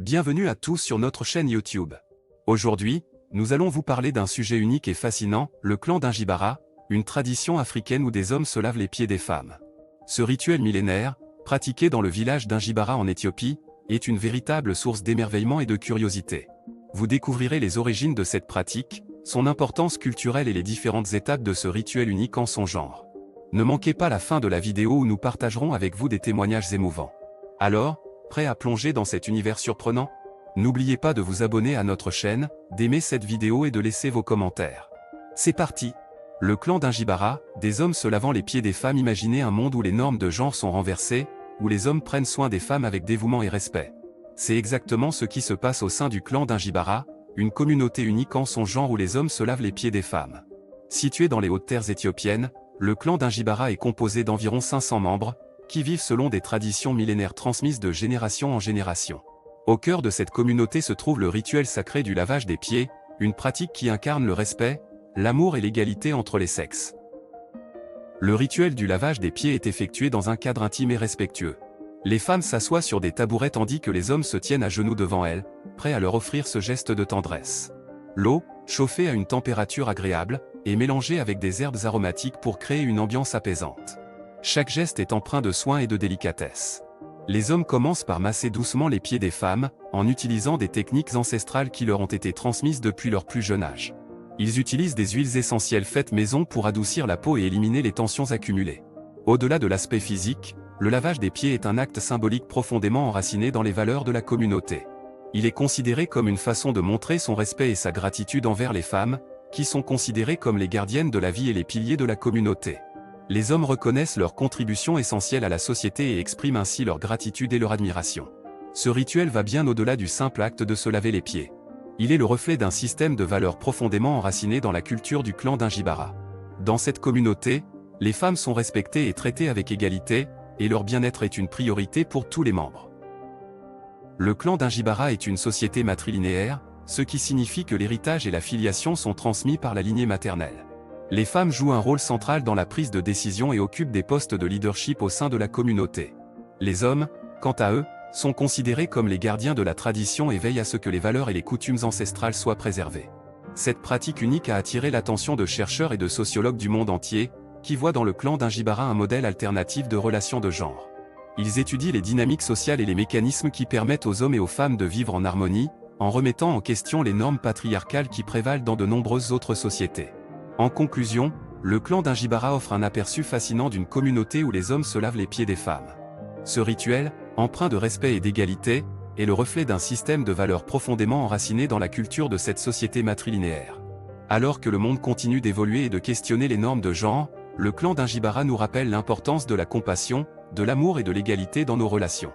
Bienvenue à tous sur notre chaîne YouTube. Aujourd'hui, nous allons vous parler d'un sujet unique et fascinant, le clan d'Injibara, une tradition africaine où des hommes se lavent les pieds des femmes. Ce rituel millénaire, pratiqué dans le village d'Injibara en Éthiopie, est une véritable source d'émerveillement et de curiosité. Vous découvrirez les origines de cette pratique, son importance culturelle et les différentes étapes de ce rituel unique en son genre. Ne manquez pas la fin de la vidéo où nous partagerons avec vous des témoignages émouvants. Alors, prêt à plonger dans cet univers surprenant? N'oubliez pas de vous abonner à notre chaîne, d'aimer cette vidéo et de laisser vos commentaires. C'est parti! Le clan d'Injibara, des hommes se lavant les pieds des femmes. Imaginez un monde où les normes de genre sont renversées, où les hommes prennent soin des femmes avec dévouement et respect. C'est exactement ce qui se passe au sein du clan d'Injibara, une communauté unique en son genre où les hommes se lavent les pieds des femmes. Situé dans les hautes terres éthiopiennes, le clan d'Injibara est composé d'environ 500 membres, qui vivent selon des traditions millénaires transmises de génération en génération. Au cœur de cette communauté se trouve le rituel sacré du lavage des pieds, une pratique qui incarne le respect, l'amour et l'égalité entre les sexes. Le rituel du lavage des pieds est effectué dans un cadre intime et respectueux. Les femmes s'assoient sur des tabourets tandis que les hommes se tiennent à genoux devant elles, prêts à leur offrir ce geste de tendresse. L'eau, chauffée à une température agréable, est mélangée avec des herbes aromatiques pour créer une ambiance apaisante. Chaque geste est empreint de soin et de délicatesse. Les hommes commencent par masser doucement les pieds des femmes, en utilisant des techniques ancestrales qui leur ont été transmises depuis leur plus jeune âge. Ils utilisent des huiles essentielles faites maison pour adoucir la peau et éliminer les tensions accumulées. Au-delà de l'aspect physique, le lavage des pieds est un acte symbolique profondément enraciné dans les valeurs de la communauté. Il est considéré comme une façon de montrer son respect et sa gratitude envers les femmes, qui sont considérées comme les gardiennes de la vie et les piliers de la communauté. Les hommes reconnaissent leur contribution essentielle à la société et expriment ainsi leur gratitude et leur admiration. Ce rituel va bien au-delà du simple acte de se laver les pieds. Il est le reflet d'un système de valeurs profondément enraciné dans la culture du clan d'Injibara. Dans cette communauté, les femmes sont respectées et traitées avec égalité, et leur bien-être est une priorité pour tous les membres. Le clan d'Injibara est une société matrilinéaire, ce qui signifie que l'héritage et la filiation sont transmis par la lignée maternelle. Les femmes jouent un rôle central dans la prise de décision et occupent des postes de leadership au sein de la communauté. Les hommes, quant à eux, sont considérés comme les gardiens de la tradition et veillent à ce que les valeurs et les coutumes ancestrales soient préservées. Cette pratique unique a attiré l'attention de chercheurs et de sociologues du monde entier, qui voient dans le clan d'Injibara un modèle alternatif de relations de genre. Ils étudient les dynamiques sociales et les mécanismes qui permettent aux hommes et aux femmes de vivre en harmonie, en remettant en question les normes patriarcales qui prévalent dans de nombreuses autres sociétés. En conclusion, le clan d'Injibara offre un aperçu fascinant d'une communauté où les hommes se lavent les pieds des femmes. Ce rituel, empreint de respect et d'égalité, est le reflet d'un système de valeurs profondément enraciné dans la culture de cette société matrilinéaire. Alors que le monde continue d'évoluer et de questionner les normes de genre, le clan d'Injibara nous rappelle l'importance de la compassion, de l'amour et de l'égalité dans nos relations.